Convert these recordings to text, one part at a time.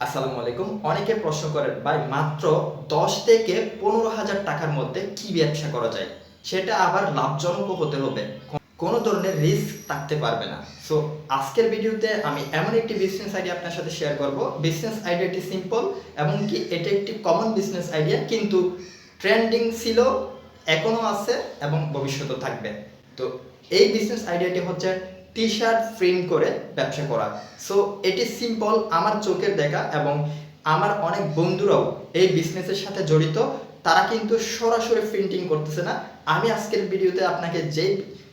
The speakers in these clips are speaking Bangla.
আসসালামু আলাইকুম। অনেকে প্রশ্ন করেন ভাই মাত্র ১০ থেকে ১৫,০০০ টাকার মধ্যে কি ব্যবসা করা যায়? সেটা আবার লাভজনকও হতে হবে। কোনো ধরনের রিস্ক থাকতে পারবে না। সো আজকের ভিডিওতে আমি এমন একটি বিজনেস আইডিয়া আপনার সাথে শেয়ার করব। বিজনেস আইডিয়াটি সিম্পল এবং কি এটা একটি কমন বিজনেস আইডিয়া, কিন্তু ট্রেন্ডিং ছিল, এখনো আছে এবং ভবিষ্যতেও থাকবে। তো এই বিজনেস আইডিয়াটি হচ্ছে টি-শার্ট প্রিন্ট করে ব্যবসা করা। সো এটি সিম্পল, আমার চোখের দেখা, এবং আমার অনেক বন্ধুরাও এই বিজনেসের সাথে জড়িত। তারা কিন্তু সরাসরি প্রিন্টিং করতেছে না। আমি আজকের ভিডিওতে আপনাকে যেই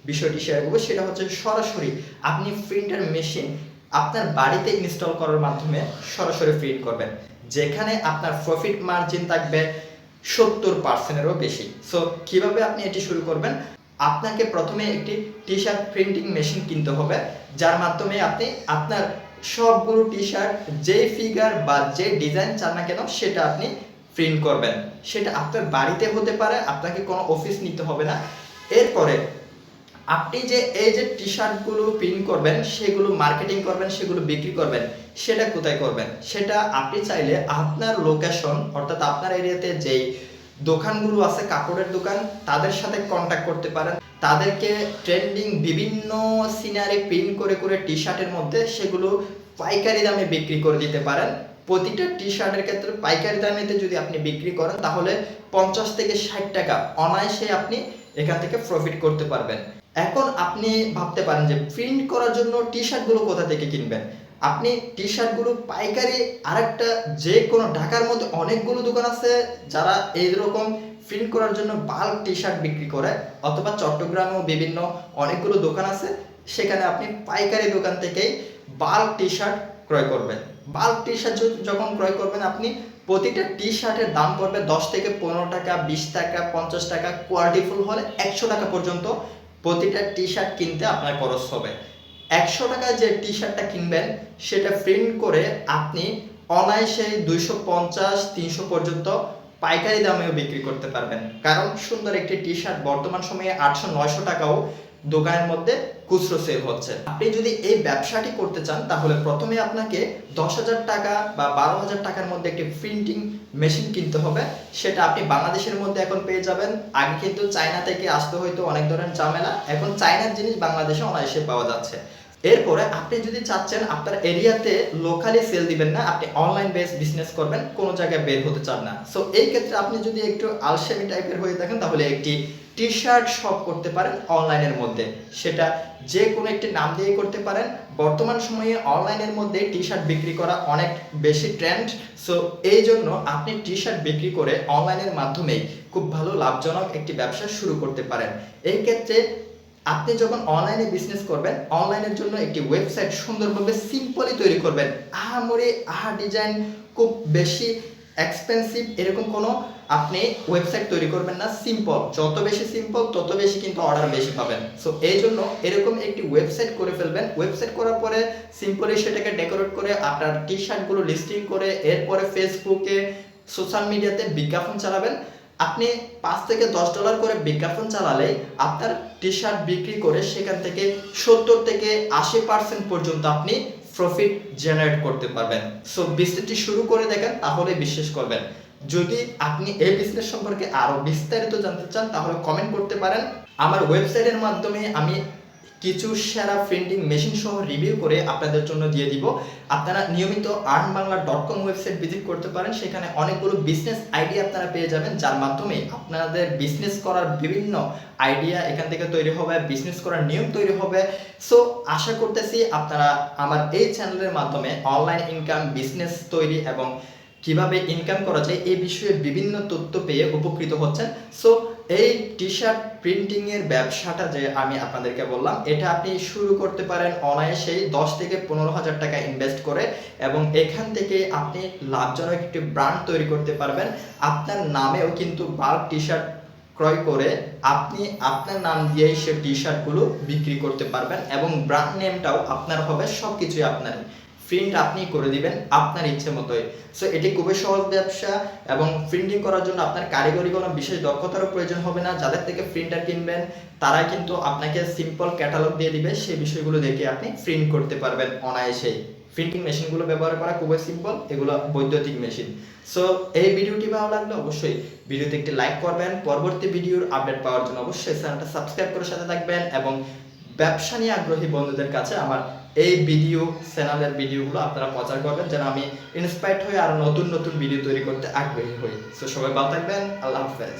বিষয়টি শেয়ার করবো সেটা হচ্ছে সরাসরি আপনি প্রিন্টার মেশিন আপনার বাড়িতে ইনস্টল করার মাধ্যমে সরাসরি প্রিন্ট করবেন, যেখানে আপনার প্রফিট মার্জিন থাকবে 70%-এরও বেশি। সো কিভাবে আপনি এটি শুরু করবেন? আপনাকে প্রথমে একটি টি-শার্ট প্রিন্টিং মেশিন কিনতে হবে, যার মাধ্যমে আপনি আপনার সবগুলো টি-শার্ট যেই ফিগার বা যে ডিজাইন চান না কেন সেটা আপনি প্রিন্ট করবেন। সেটা আপনার বাড়িতে হতে পারে, আপনাকে কোনো অফিস নিতে হবে না। এরপরে আপনি যে এই যে টি-শার্টগুলো প্রিন্ট করবেন, সেগুলো মার্কেটিং করবেন, সেগুলো বিক্রি করবেন, সেটা কোথায় করবেন? সেটা আপনি চাইলে আপনার লোকেশন অর্থাৎ আপনার এরিয়াতে যেই দোকানগুলো আছে, কাপড়ের দোকান, তাদের সাথে কন্ট্যাক্ট করতে পারেন। তাদেরকে ট্রেন্ডিং বিভিন্ন সিনারি প্রিন্ট করে করে টি-শার্টের মধ্যে সেগুলো পাইকারি দামে বিক্রি করে দিতে পারেন। প্রতিটা টি-শার্টের ক্ষেত্রে পাইকারি দামেতে যদি আপনি বিক্রি করেন, তাহলে 50 থেকে 60 টাকা অনায়াসে আপনি এখান থেকে প্রফিট করতে পারবেন। এখন আপনি ভাবতে পারেন যে প্রিন্ট করার জন্য টি-শার্টগুলো কোথা থেকে কিনবেন? আপনি টি-শার্টগুলো পাইকারি, আরেকটা যে কোনো ঢাকার মধ্যে অনেকগুলো দোকান আছে যারা এইরকম প্রিন্ট করার জন্য বাল্ক টি-শার্ট বিক্রি করে, অথবা চট্টগ্রামেও বিভিন্ন অনেকগুলো দোকান আছে, সেখানে আপনি পাইকারি দোকান থেকেই বাল্ক টি-শার্ট ক্রয় করবেন। বাল্ক টি-শার্ট যখন ক্রয় করবেন, আপনি প্রতিটা টি-শার্টের দাম পড়বে 10 থেকে 15 টাকা, 20 টাকা, 50 টাকা, কোয়ালিটিফুল হলে 100 টাকা পর্যন্ত প্রতিটা টি-শার্ট কিনতে আপনার খরচ হবে। 100 টাকায় যে টি-শার্টটা কিনবেন সেটা প্রিন্ট করে আপনি অনায়াসে 250-300 পর্যন্ত পাইকারি দামেও বিক্রি করতে পারবেন। কারণ সুন্দর একটি টি-শার্ট বর্তমান সময়ে 800-900 টাকাও দোকানের মধ্যে খুচরো সেল হচ্ছে। আপনি যদি এই ব্যবসাটি করতে চান, তাহলে প্রথমে আপনাকে 10,000 টাকা বা 12,000 টাকার মধ্যে একটি প্রিন্টিং মেশিন কিনতে হবে। সেটা আপনি বাংলাদেশের মধ্যে এখন পেয়ে যাবেন। আগে কিন্তু চায়না থেকে আসতে হয়তো অনেক ধরনের ঝামেলা, এখন চায়নার জিনিস বাংলাদেশে অনায়াসে পাওয়া যাচ্ছে। এরপরে আপনি যদি চাচ্ছেন আপনার এরিয়াতে লোকালি সেল দিবেন না, আপনি অনলাইন বেস বিজনেস করবেন, কোনো জায়গায় বের হতে চান না, সো এই ক্ষেত্রে আপনি যদি একটু আলসেমি টাইপের হয়ে থাকেন, তাহলে একটি টি-শার্ট শপ করতে পারেন অনলাইনের মধ্যে। সেটা যে কোনো একটি নাম দিয়ে করতে পারেন। বর্তমান সময়ে অনলাইনের মধ্যে টি-শার্ট বিক্রি করা অনেক বেশি ট্রেন্ড। সো এই জন্য আপনি টি-শার্ট বিক্রি করে অনলাইনের মাধ্যমেই খুব ভালো লাভজনক একটি ব্যবসা শুরু করতে পারেন। এই ক্ষেত্রে আপনি যখন অনলাইনে বিজনেস করবেন, অনলাইনের জন্য একটি ওয়েবসাইট সুন্দরভাবে সিম্পলি তৈরি করবেন। আহামরি ডিজাইন খুব বেশি এক্সপেন্সিভ এরকম কোনো আপনি ওয়েবসাইট তৈরি করবেন না। সিম্পল, যত বেশি সিম্পল তত বেশি কিন্তু অর্ডার বেশি পাবেন। সো এই জন্য এরকম একটি ওয়েবসাইট করে ফেলবেন। ওয়েবসাইট করার পরে সিম্পলি সেটাকে ডেকোরেট করে আপনার টি-শার্টগুলো লিস্টিং করে, এরপরে ফেসবুকে, সোশ্যাল মিডিয়াতে বিজ্ঞাপন চালাবেন। আপনি $5 থেকে $10 করে বিজ্ঞাপন চালালে আপনার টি-শার্ট বিক্রি করে সেখান থেকে 70 থেকে 80% পর্যন্ত আপনি প্রফিট জেনারেট করতে পারবেন। সো বিজনেসটি শুরু করে দেখেন, তাহলে বিশ্বাস করবেন। যদি আপনি এই বিজনেস সম্পর্কে আরো বিস্তারিত জানতে চান, তাহলে কমেন্ট করতে পারেন। আমার ওয়েবসাইটের মাধ্যমে আমি কিছু সেরা প্রিন্টিং মেশিন সহ রিভিউ করে আপনাদের জন্য দিয়ে দিব। আপনারা নিয়মিত earnbangla.com ওয়েবসাইট ভিজিট করতে পারেন। সেখানে অনেকগুলো বিজনেস আইডিয়া আপনারা পেয়ে যাবেন, যার মাধ্যমে আপনাদের বিজনেস করার বিভিন্ন আইডিয়া এখান থেকে তৈরি হবে, বিজনেস করার নিয়ম তৈরি হবে। সো আশা করতেছি আপনারা আমার এই চ্যানেলের মাধ্যমে অনলাইন ইনকাম, বিজনেস তৈরি এবং কিভাবে ইনকাম করা যায় এই বিষয়ে বিভিন্ন তথ্য পেয়ে উপকৃত হচ্ছেন। সো এই টি-শার্ট প্রিন্টিং এর ব্যবসাটা যে আমি আপনাদেরকে বললাম, এটা আপনি শুরু করতে পারেন অনায়াসেই 10 থেকে 15,000 টাকা ইনভেস্ট করে, এবং এখান থেকে আপনি লাভজনক একটি ব্র্যান্ড তৈরি করতে পারবেন। আপনার নামেও কিন্তু বাল্ক টি-শার্ট ক্রয় করে আপনি আপনার নাম দিয়েই সে টি-শার্টগুলো বিক্রি করতে পারবেন, এবং ব্র্যান্ড নেমটাও আপনার হবে। সব কিছুই আপনারই, প্রিন্ট আপনি করে দিবেন আপনার ইচ্ছে মতোই। সো এটি খুবই সহজ ব্যবসা, এবং প্রিন্টিং করার জন্য আপনার কারিগরি কোনো বিশেষ দক্ষতারও প্রয়োজন হবে না। যাদের থেকে প্রিন্টার কিনবেন তারাই কিন্তু আপনাকে সিম্পল ক্যাটালগ দিয়ে দিবে, সেই বিষয়গুলো দেখে আপনি প্রিন্ট করতে পারবেন অনায়াসেই। প্রিন্টিং মেশিনগুলো ব্যবহার করা খুবই সিম্পল, এগুলো বৈদ্যুতিক মেশিন। সো এই ভিডিওটি ভালো লাগলে অবশ্যই ভিডিওতে একটি লাইক করবেন। পরবর্তী ভিডিওর আপডেট পাওয়ার জন্য অবশ্যই চ্যানেলটা সাবস্ক্রাইব করে সাথে থাকবেন এবং ব্যবসা নিয়ে আগ্রহী বন্ধুদের কাছে আমার এই চ্যানেলের ভিডিওগুলো আপনারা প্রচার করবেন, যেন আমি ইন্সপায়ার্ড হয়ে আরো নতুন নতুন ভিডিও তৈরি করতে আগ্রহী হই। সো সবাই ভালো থাকবেন, আল্লাহ হাফেজ।